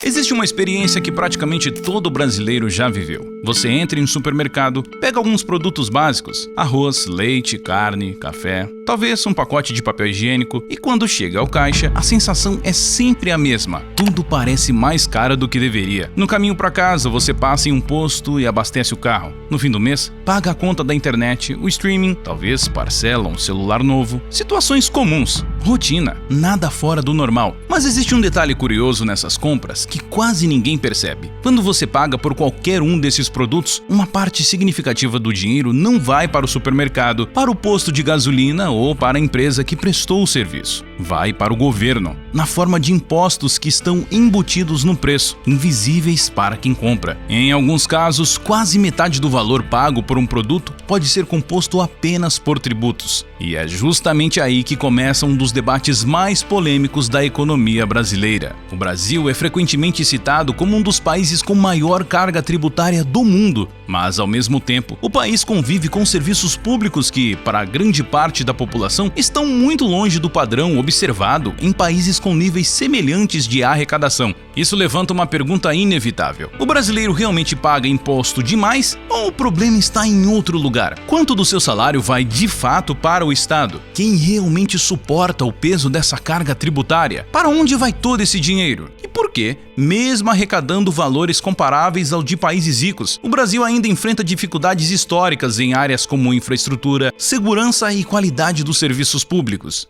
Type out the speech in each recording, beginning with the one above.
Existe uma experiência que praticamente todo brasileiro já viveu. Você entra em um supermercado, pega alguns produtos básicos, arroz, leite, carne, café, talvez um pacote de papel higiênico, e quando chega ao caixa, a sensação é sempre a mesma. Tudo parece mais caro do que deveria. No caminho para casa, você passa em um posto e abastece o carro. No fim do mês, paga a conta da internet, o streaming, talvez parcela um celular novo. Situações comuns, rotina, nada fora do normal. Mas existe um detalhe curioso nessas compras que quase ninguém percebe. Quando você paga por qualquer um desses produtos, uma parte significativa do dinheiro não vai para o supermercado, para o posto de gasolina ou para a empresa que prestou o serviço. Vai para o governo, na forma de impostos que estão embutidos no preço, invisíveis para quem compra. Em alguns casos, quase metade do valor pago por um produto pode ser composto apenas por tributos. E é justamente aí que começa um dos debates mais polêmicos da economia brasileira. O Brasil é frequentemente citado como um dos países com maior carga tributária do mundo, mas ao mesmo tempo, o país convive com serviços públicos que, para grande parte da população, estão muito longe do padrão observado em países com níveis semelhantes de arrecadação. Isso levanta uma pergunta inevitável: o brasileiro realmente paga imposto demais ou o problema está em outro lugar? Quanto do seu salário vai de fato para o Estado? Quem realmente suporta o peso dessa carga tributária? Para onde vai todo esse dinheiro? E por que, mesmo arrecadando valores comparáveis ao de países ricos, o Brasil ainda enfrenta dificuldades históricas em áreas como infraestrutura, segurança e qualidade dos serviços públicos?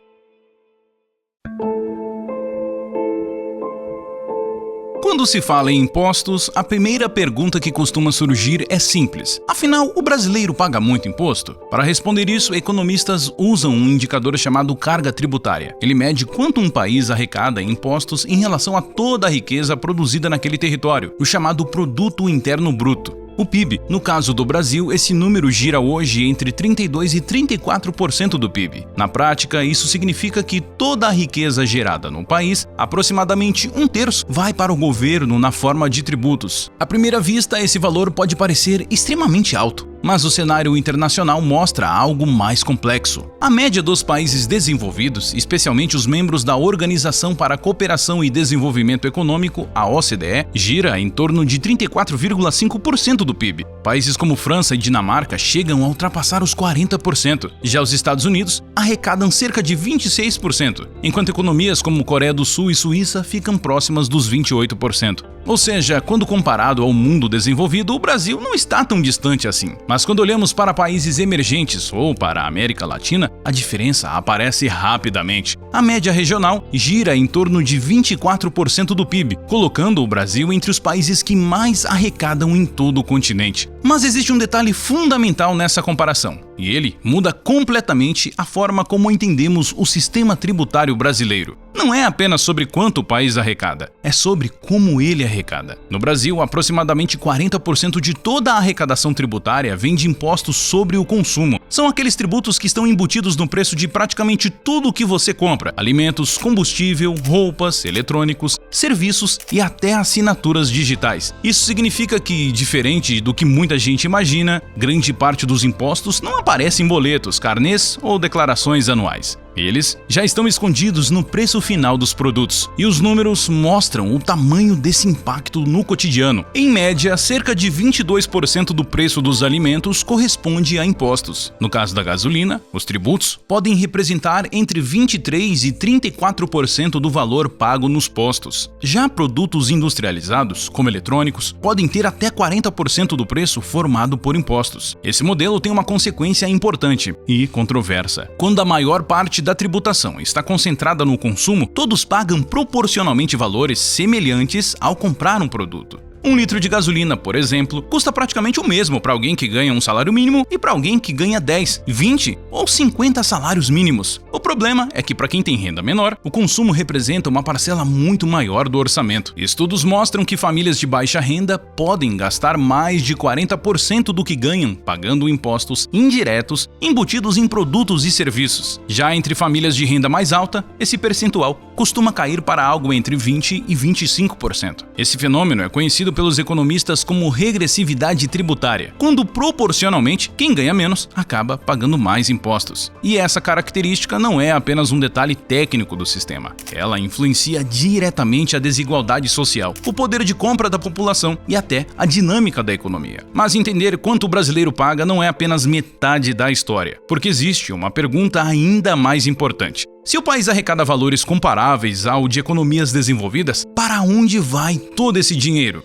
Quando se fala em impostos, a primeira pergunta que costuma surgir é simples. Afinal, o brasileiro paga muito imposto? Para responder isso, economistas usam um indicador chamado carga tributária. Ele mede quanto um país arrecada em impostos em relação a toda a riqueza produzida naquele território, o chamado Produto Interno Bruto. O PIB. No caso do Brasil, esse número gira hoje entre 32% e 34% do PIB. Na prática, isso significa que toda a riqueza gerada no país, aproximadamente 1/3, vai para o governo na forma de tributos. À primeira vista, esse valor pode parecer extremamente alto, mas o cenário internacional mostra algo mais complexo. A média dos países desenvolvidos, especialmente os membros da Organização para a Cooperação e Desenvolvimento Econômico, a OCDE, gira em torno de 34,5% do PIB. Países como França e Dinamarca chegam a ultrapassar os 40%. Já os Estados Unidos arrecadam cerca de 26%, enquanto economias como Coreia do Sul e Suíça ficam próximas dos 28%. Ou seja, quando comparado ao mundo desenvolvido, o Brasil não está tão distante assim. Mas quando olhamos para países emergentes ou para a América Latina, a diferença aparece rapidamente. A média regional gira em torno de 24% do PIB, colocando o Brasil entre os países que mais arrecadam em todo o continente. Mas existe um detalhe fundamental nessa comparação, e ele muda completamente a forma como entendemos o sistema tributário brasileiro. Não é apenas sobre quanto o país arrecada, é sobre como ele arrecada. No Brasil, aproximadamente 40% de toda a arrecadação tributária vem de impostos sobre o consumo. São aqueles tributos que estão embutidos no preço de praticamente tudo o que você compra: alimentos, combustível, roupas, eletrônicos, serviços e até assinaturas digitais. Isso significa que, diferente do que muita gente imagina, grande parte dos impostos não aparece em boletos, carnês ou declarações anuais. Eles já estão escondidos no preço final dos produtos, e os números mostram o tamanho desse impacto no cotidiano. Em média, cerca de 22% do preço dos alimentos corresponde a impostos. No caso da gasolina, os tributos podem representar entre 23% e 34% do valor pago nos postos. Já produtos industrializados, como eletrônicos, podem ter até 40% do preço formado por impostos. Esse modelo tem uma consequência importante e controversa. Quando a maior parte da tributação está concentrada no consumo, todos pagam proporcionalmente valores semelhantes ao comprar um produto. 1 litro de gasolina, por exemplo, custa praticamente o mesmo para alguém que ganha um salário mínimo e para alguém que ganha 10, 20 ou 50 salários mínimos. O problema é que, para quem tem renda menor, o consumo representa uma parcela muito maior do orçamento. Estudos mostram que famílias de baixa renda podem gastar mais de 40% do que ganham pagando impostos indiretos embutidos em produtos e serviços. Já entre famílias de renda mais alta, esse percentual costuma cair para algo entre 20% e 25%. Esse fenômeno é conhecido conhecido pelos economistas como regressividade tributária, quando proporcionalmente quem ganha menos acaba pagando mais impostos. E essa característica não é apenas um detalhe técnico do sistema. Ela influencia diretamente a desigualdade social, o poder de compra da população e até a dinâmica da economia. Mas entender quanto o brasileiro paga não é apenas metade da história, porque existe uma pergunta ainda mais importante. Se o país arrecada valores comparáveis ao de economias desenvolvidas, para onde vai todo esse dinheiro?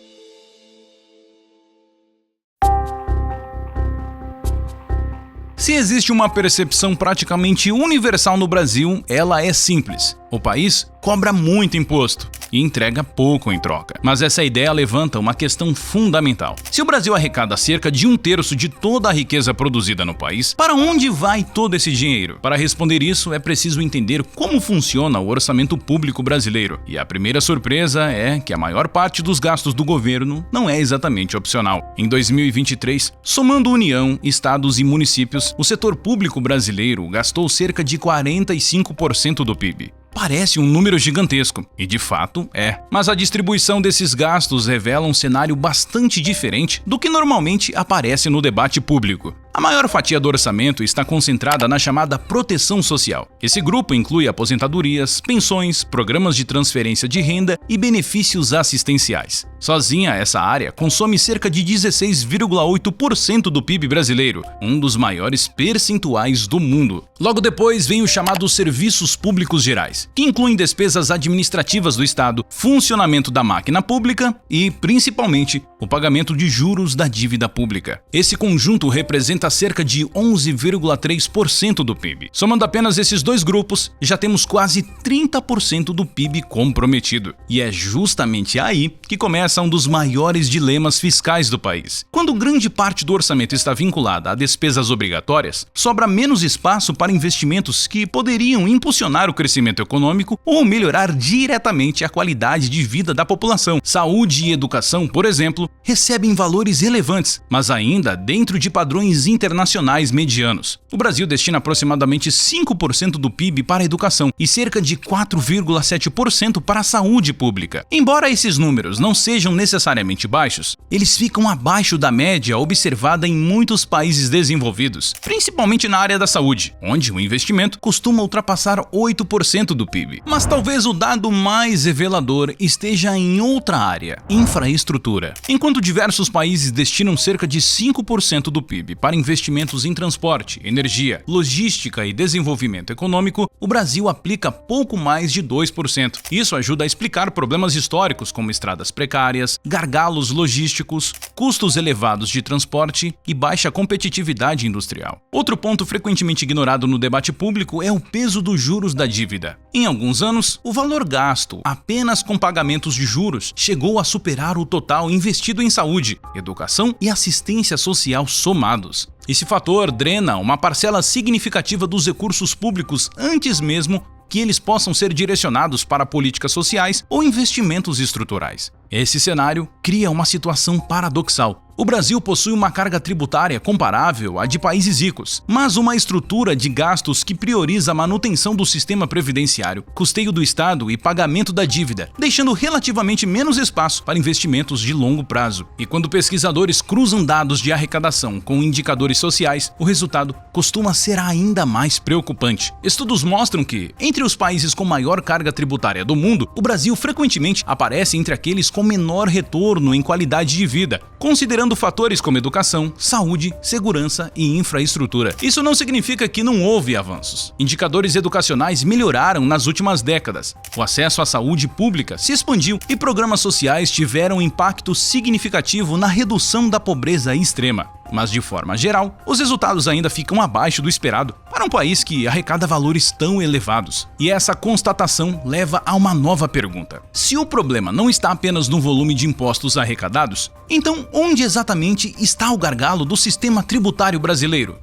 Se existe uma percepção praticamente universal no Brasil, ela é simples. O país cobra muito imposto e entrega pouco em troca. Mas essa ideia levanta uma questão fundamental. Se o Brasil arrecada cerca de 1/3 de toda a riqueza produzida no país, para onde vai todo esse dinheiro? Para responder isso, é preciso entender como funciona o orçamento público brasileiro. E a primeira surpresa é que a maior parte dos gastos do governo não é exatamente opcional. Em 2023, somando União, estados e municípios, o setor público brasileiro gastou cerca de 45% do PIB. Parece um número gigantesco, e de fato é. Mas a distribuição desses gastos revela um cenário bastante diferente do que normalmente aparece no debate público. A maior fatia do orçamento está concentrada na chamada proteção social. Esse grupo inclui aposentadorias, pensões, programas de transferência de renda e benefícios assistenciais. Sozinha, essa área consome cerca de 16,8% do PIB brasileiro, um dos maiores percentuais do mundo. Logo depois vem os chamados serviços públicos gerais, que incluem despesas administrativas do Estado, funcionamento da máquina pública e, principalmente, o pagamento de juros da dívida pública. Esse conjunto representa cerca de 11,3% do PIB. Somando apenas esses dois grupos, já temos quase 30% do PIB comprometido. E é justamente aí que começa um dos maiores dilemas fiscais do país. Quando grande parte do orçamento está vinculada a despesas obrigatórias, sobra menos espaço para investimentos que poderiam impulsionar o crescimento econômico ou melhorar diretamente a qualidade de vida da população. Saúde e educação, por exemplo, recebem valores relevantes, mas ainda dentro de padrões internacionais medianos. O Brasil destina aproximadamente 5% do PIB para a educação e cerca de 4,7% para a saúde pública. Embora esses números não sejam necessariamente baixos, eles ficam abaixo da média observada em muitos países desenvolvidos, principalmente na área da saúde, onde o investimento costuma ultrapassar 8% do PIB. Mas talvez o dado mais revelador esteja em outra área: infraestrutura. Enquanto diversos países destinam cerca de 5% do PIB para investimentos em transporte, energia, logística e desenvolvimento econômico, o Brasil aplica pouco mais de 2%. Isso ajuda a explicar problemas históricos como estradas precárias, gargalos logísticos, custos elevados de transporte e baixa competitividade industrial. Outro ponto frequentemente ignorado no debate público é o peso dos juros da dívida. Em alguns anos, o valor gasto apenas com pagamentos de juros chegou a superar o total investido em saúde, educação e assistência social somados. Esse fator drena uma parcela significativa dos recursos públicos antes mesmo que eles possam ser direcionados para políticas sociais ou investimentos estruturais. Esse cenário cria uma situação paradoxal. O Brasil possui uma carga tributária comparável à de países ricos, mas uma estrutura de gastos que prioriza a manutenção do sistema previdenciário, custeio do Estado e pagamento da dívida, deixando relativamente menos espaço para investimentos de longo prazo. E quando pesquisadores cruzam dados de arrecadação com indicadores sociais, o resultado costuma ser ainda mais preocupante. Estudos mostram que, entre os países com maior carga tributária do mundo, o Brasil frequentemente aparece entre aqueles com menor retorno em qualidade de vida, considerando fatores como educação, saúde, segurança e infraestrutura. Isso não significa que não houve avanços. Indicadores educacionais melhoraram nas últimas décadas. O acesso à saúde pública se expandiu e programas sociais tiveram impacto significativo na redução da pobreza extrema. Mas, de forma geral, os resultados ainda ficam abaixo do esperado para um país que arrecada valores tão elevados. E essa constatação leva a uma nova pergunta. Se o problema não está apenas no volume de impostos arrecadados, então onde exatamente está o gargalo do sistema tributário brasileiro?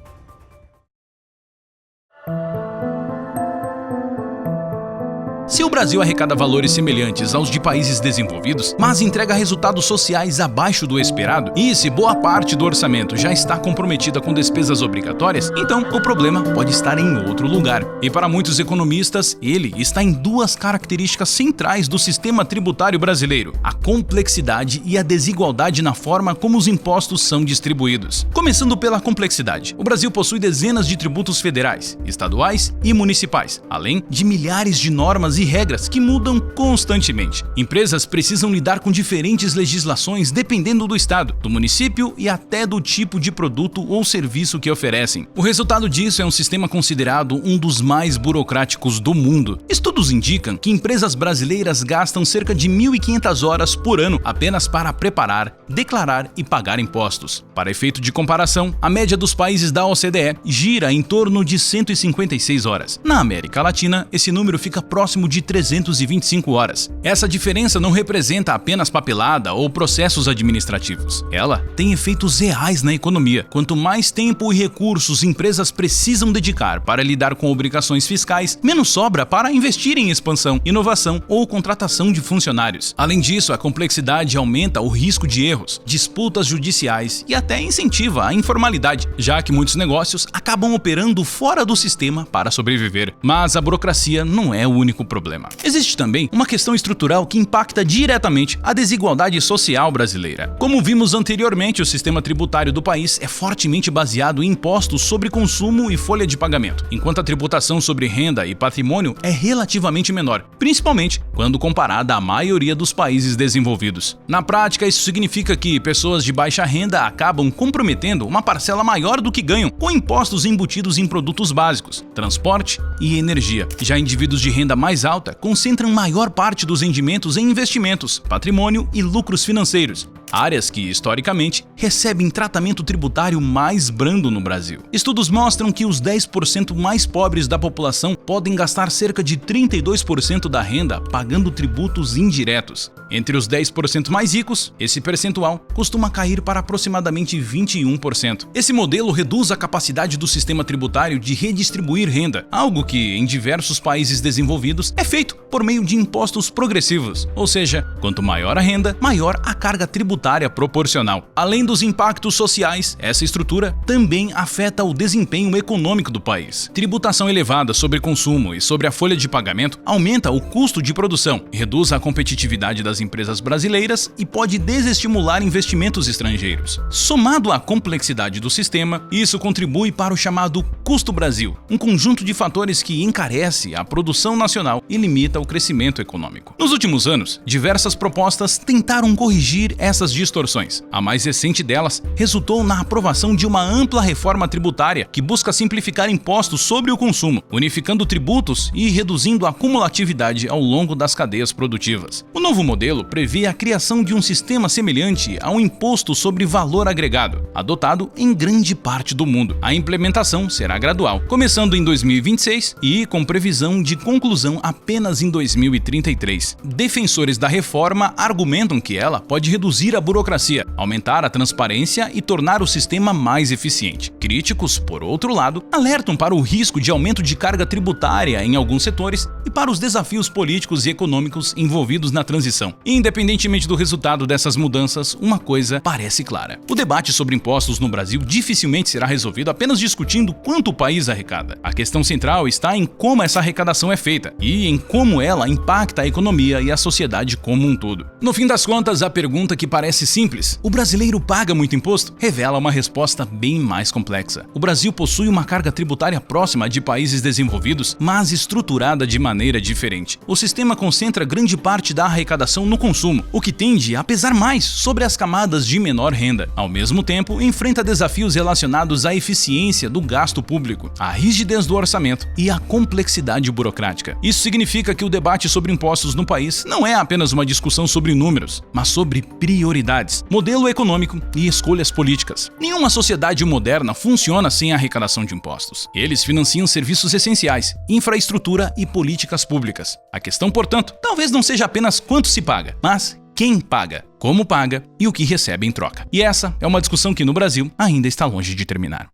Se o Brasil arrecada valores semelhantes aos de países desenvolvidos, mas entrega resultados sociais abaixo do esperado, e se boa parte do orçamento já está comprometida com despesas obrigatórias, então o problema pode estar em outro lugar. E para muitos economistas, ele está em duas características centrais do sistema tributário brasileiro: a complexidade e a desigualdade na forma como os impostos são distribuídos. Começando pela complexidade, o Brasil possui dezenas de tributos federais, estaduais e municipais, além de milhares de normas e regras que mudam constantemente. Empresas precisam lidar com diferentes legislações dependendo do estado, do município e até do tipo de produto ou serviço que oferecem. O resultado disso é um sistema considerado um dos mais burocráticos do mundo. Estudos indicam que empresas brasileiras gastam cerca de 1.500 horas por ano apenas para preparar, declarar e pagar impostos. Para efeito de comparação, a média dos países da OCDE gira em torno de 156 horas. Na América Latina, esse número fica próximo de 325 horas. Essa diferença não representa apenas papelada ou processos administrativos. Ela tem efeitos reais na economia. Quanto mais tempo e recursos empresas precisam dedicar para lidar com obrigações fiscais, menos sobra para investir em expansão, inovação ou contratação de funcionários. Além disso, a complexidade aumenta o risco de erros, disputas judiciais e até incentiva a informalidade, já que muitos negócios acabam operando fora do sistema para sobreviver. Mas a burocracia não é o único problema. Existe também uma questão estrutural que impacta diretamente a desigualdade social brasileira. Como vimos anteriormente, o sistema tributário do país é fortemente baseado em impostos sobre consumo e folha de pagamento, enquanto a tributação sobre renda e patrimônio é relativamente menor, principalmente quando comparada à maioria dos países desenvolvidos. Na prática, isso significa que pessoas de baixa renda acabam comprometendo uma parcela maior do que ganham com impostos embutidos em produtos básicos, transporte e energia. Já indivíduos de renda mais alta concentram maior parte dos rendimentos em investimentos, patrimônio e lucros financeiros, áreas que, historicamente, recebem tratamento tributário mais brando no Brasil. Estudos mostram que os 10% mais pobres da população podem gastar cerca de 32% da renda pagando tributos indiretos. Entre os 10% mais ricos, esse percentual costuma cair para aproximadamente 21%. Esse modelo reduz a capacidade do sistema tributário de redistribuir renda, algo que, em diversos países desenvolvidos, é feito por meio de impostos progressivos, ou seja, quanto maior a renda, maior a carga tributária proporcional. Além dos impactos sociais, essa estrutura também afeta o desempenho econômico do país. Tributação elevada sobre consumo e sobre a folha de pagamento aumenta o custo de produção, reduz a competitividade das empresas brasileiras e pode desestimular investimentos estrangeiros. Somado à complexidade do sistema, isso contribui para o chamado Custo Brasil, um conjunto de fatores que encarece a produção nacional e limita o crescimento econômico. Nos últimos anos, diversas propostas tentaram corrigir essas distorções. A mais recente delas resultou na aprovação de uma ampla reforma tributária que busca simplificar impostos sobre o consumo, unificando tributos e reduzindo a cumulatividade ao longo das cadeias produtivas. O novo modelo prevê a criação de um sistema semelhante ao imposto sobre valor agregado, adotado em grande parte do mundo. A implementação será gradual, começando em 2026 e com previsão de conclusão apenas em 2033. Defensores da reforma argumentam que ela pode reduzir a burocracia, aumentar a transparência e tornar o sistema mais eficiente. Críticos, por outro lado, alertam para o risco de aumento de carga tributária em alguns setores e para os desafios políticos e econômicos envolvidos na transição. Independentemente do resultado dessas mudanças, uma coisa parece clara: o debate sobre impostos no Brasil dificilmente será resolvido apenas discutindo quanto o país arrecada. A questão central está em como essa arrecadação é feita e em como ela impacta a economia e a sociedade como um todo. No fim das contas, a pergunta que parece simples: o brasileiro paga muito imposto? Revela uma resposta bem mais complexa. O Brasil possui uma carga tributária próxima de países desenvolvidos, mas estruturada de maneira diferente. O sistema concentra grande parte da arrecadação no consumo, o que tende a pesar mais sobre as camadas de menor renda. Ao mesmo tempo, enfrenta desafios relacionados à eficiência do gasto público, à rigidez do orçamento e à complexidade burocrática. Isso significa que o debate sobre impostos no país não é apenas uma discussão sobre números, mas sobre prioridades, modelo econômico e escolhas políticas. Nenhuma sociedade moderna funciona sem a arrecadação de impostos. Eles financiam serviços essenciais, infraestrutura e políticas públicas. A questão, portanto, talvez não seja apenas quanto se paga, mas quem paga, como paga e o que recebe em troca. E essa é uma discussão que no Brasil ainda está longe de terminar.